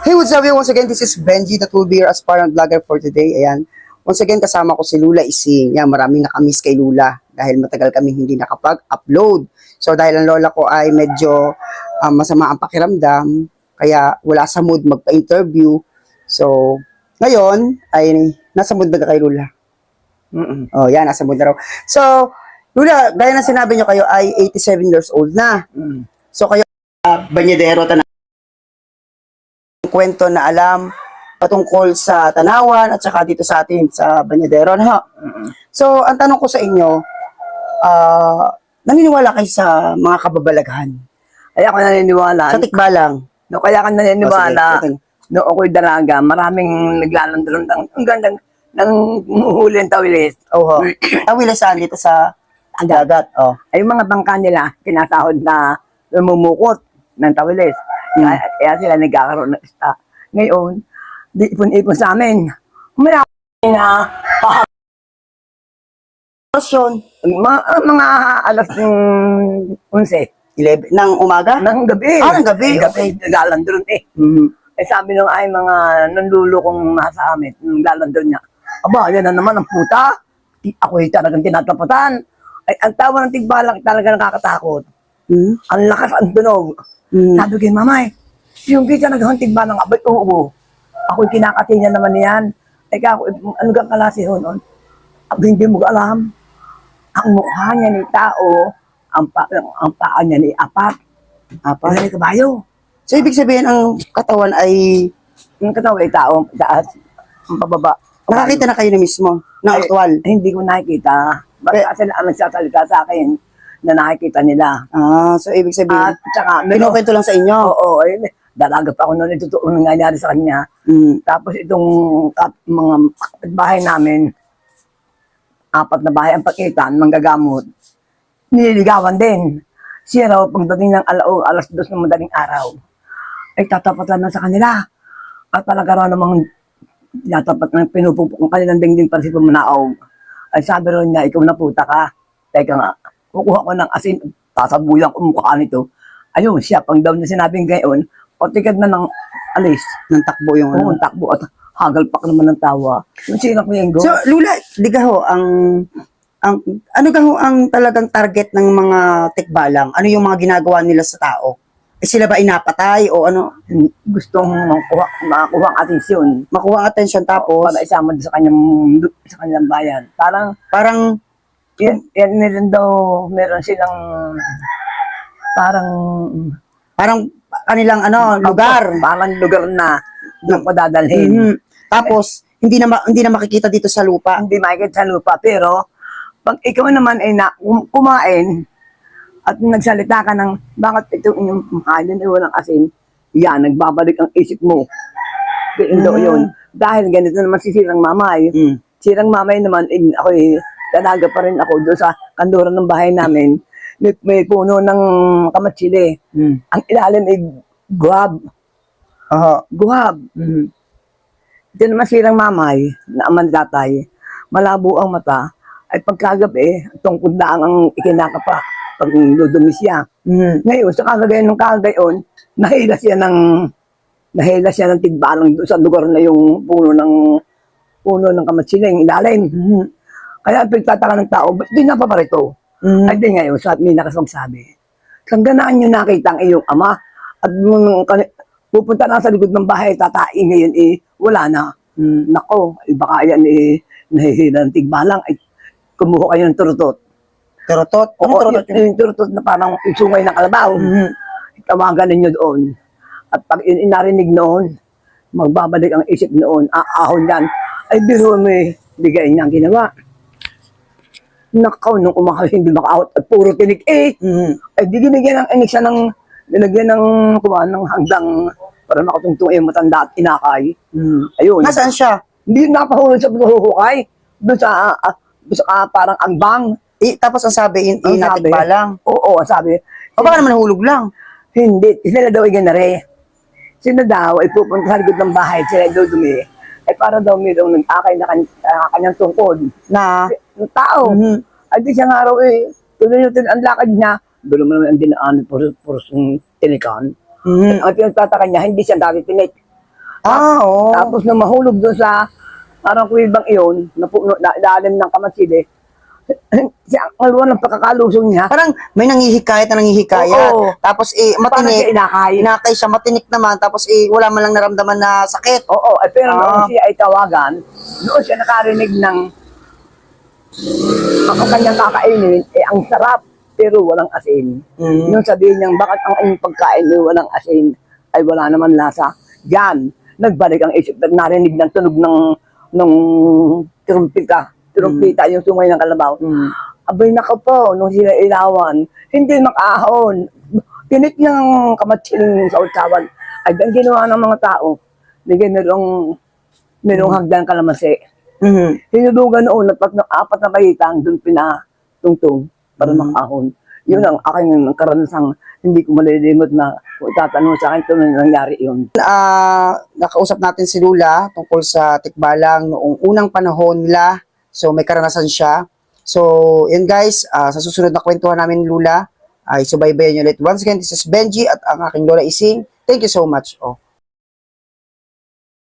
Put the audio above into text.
Hey, what's up? Once again, this is Benji that will be your aspirant vlogger for today. Ayan. Once again, kasama ko si Lula Ising. Yan, maraming nakamiss kay Lula dahil matagal kami hindi nakapag-upload. So, dahil ang lola ko ay medyo masama ang pakiramdam, kaya wala sa mood magpa-interview. So, ngayon, ay nasa mood ba kay Lula? Oh, yan, nasa mood na raw. So, Lula, gaya na sinabi nyo, kayo ay 87 years old na. So, kayo, banyedero, kwento na alam patungkol sa Tanawan at saka dito sa atin sa Banyadero na. So, ang tanong ko sa inyo, naniniwala kayo sa mga kababalaghan? Kaya ako naniniwala. Sa tikbalang? No, kaya ako naniniwala. Sige, No, ako'y dalaga. Maraming naglalandron ng gandang ng huli ng tawilis. Oo. Tawila saan dito sa dagat? Oh. Ay, yung mga bangka nila, kinasahod na lumumukot ng tawilis. Kaya sila nagkakaroon ng stock. Ngayon, di ipon-ipon sa amin. Marami na Yun, mga alas 11 11 ng umaga? ng gabi. Ng gabi. Gabi, naglalandron eh. Eh sabi nung ay mga nanlulo kong nasa amin, naglalandron niya. Aba, yan na naman ang puta. Ako'y talagang tinatapatan. Ay, ang tawa ng tigbalang talaga nakakatakot. Ang lakas ang tunog. Sabi ko, mamay, yung kita naghuntig ba ng abay, oo. Ako'y kinakati niya naman yan. Teka, ano kang kalasi ho noon? Hindi mo alam. Ang mukha niya ni tao, ang paa niya ni apat. Apat ni kabayo. So, ibig sabihin, ang katawan ay Yung katawa ay tao, taas, ang pababa. nakakita na kayo na mismo, na aktual. Ay, hindi ko nakikita. Basta sila ang nagsasalita sa akin na nakikita nila. So, ibig sabihin, At saka, pinukwento lang sa inyo. oo, ay, dalaga pa ako noon, ito totoo nangyayari sa kanya. Tapos itong mga bahay namin, 4 na bahay ang pakitan, manggagamot, nililigawan din. Siya raw, pagdating ng alas 2 ng madaling araw, ay tatapatan na sa kanila. At talaga raw namang tinatapat ng pinupupok ng kanilang dingding para si Pumanaaw. Ay sabi raw niya, ikaw na puta ka. Teka nga, kukuha ko ng asin, tasabuyan ko mukha nito. Ayun, siya, pang daw niya sinabing gayon, o tigad na ng alis. Ng takbo yung Oo, takbo at hagalpak naman ng tawa. Yung sila ko yung go. So, Lula, di ka ho, ano ka ho ang talagang target ng mga tikbalang? Ano yung mga ginagawa nila sa tao? Eh, sila ba inapatay o ano? Gustong makakuha ang atensyon. Makuha ang atensyon tapos, Para isama doon sa kanilang bayan. parang, Yan meron daw, meron silang parang kanilang lugar. Parang lugar na doon ko dadalhin. Tapos, hindi na makikita dito sa lupa. Hindi makikita sa lupa. Pero, pag ikaw naman ay kumain at nagsalita ka ng bakit ito inyong kumakain ay walang asin, yan, nagbabalik ang isip mo. Pero yun. Dahil ganito naman si Sirang Mamay. Sirang Mamay naman, ako'y dalaga pa rin ako doon sa kanduran ng bahay namin. May puno ng kamatsili. Ang ilalim ay guhab. Guhab. Ito naman Sirang Mamay, na aman tatay, malabo ang mata, ay pagkagabi, tungkod na ang ikinakapa pag dudumi siya. Ngayon, sa kagagayon ng kagayon, nahila siya ng tigbalang doon sa lugar na yung puno ng kamatsiling, ilalim. Kaya pagtataka ng tao, ba't di napaparito? Ay di ngayon, may nakasagsabi, hangganaan nyo nakita ang iyong ama at pupunta na sa likod ng bahay, tatain ngayon wala na. Nako, baka yan nahihila ng tigbalang, ay kumuha kayo ng turutot. Turutot? Ano turutot yun? Yung turutot na parang sungay ng kalabaw. Tawagan ninyo doon. At pag inarinig noon, magbabalik ang isip noon, aahon yan, ay biro mo bigay niya ang ginawa. Nakaw, nung umakaw, hindi makaahot, at puro tinig Ay di ginigyan ng siya nilagyan ng hanggang para makatungtong yung matanda at inakay. Ayun. Nasaan siya? Hindi napahulog sa paghuhukay. Doon sa parang angbang. Tapos ang sabi, inatikbalang. Oo, ang sabi. O baka naman nahulog lang. Hindi. Sila daw ay ganare. Sila daw ay pupunta sa likod ng bahay. Sila daw dumi. Ay para daw mayroong nag-akay na kanyang tungkod. Na? Ng tao. Ay di siya nga raw tuloy ang lakad niya. Doon naman ang dinaan por tinikan. Ang pinagtataka niya, hindi siya dati tinik. Oo. Tapos na mahulog doon sa parang kuwibang iyon, na puno, na ilalim ng kamatsili, siya, kalwa ng pagkakalusong niya, Parang may nanghihikayat na nanghihikayat. Oo. Tapos parang siya matinik. inakay. Inakay siya, matinik naman. Tapos wala man lang naramdaman na sakit. Oo, pero Ah. noong siya ay tawagan, noon siya nakarinig ng ang kanyang kakainin, ang sarap, pero walang asin. Mm. Yung sabihin niyang, bakit ang inyong pagkain ay walang asin, ay wala naman lasa. Yan, nagbalik ang isip, narinig ng tunog ng trumpita, yung sungay ng kalabaw. Mm. Abay nako po, nung sila ilawan, hindi makahon. Tinit ng kamatsiling sa utsawan. Ay, ang ginawa ng mga tao, bigyan merong hagdan kalamansi. Mhm. Hinudugan noon at pag apat na bayitang doon pinatungtong para makahon. Yun ang aking karanasang hindi ko malilimot na kung tatanong sa akin, ito na nangyari yun. Nakausap natin si Lula tungkol sa tikbalang noong unang panahon nila. So may karanasan siya. So yun guys, sa susunod na kwentuhan namin ni Lula, ay subaybayan nyo ulit. Once again, this is Benji at ang aking Lola Ising. Thank you so much. Oh.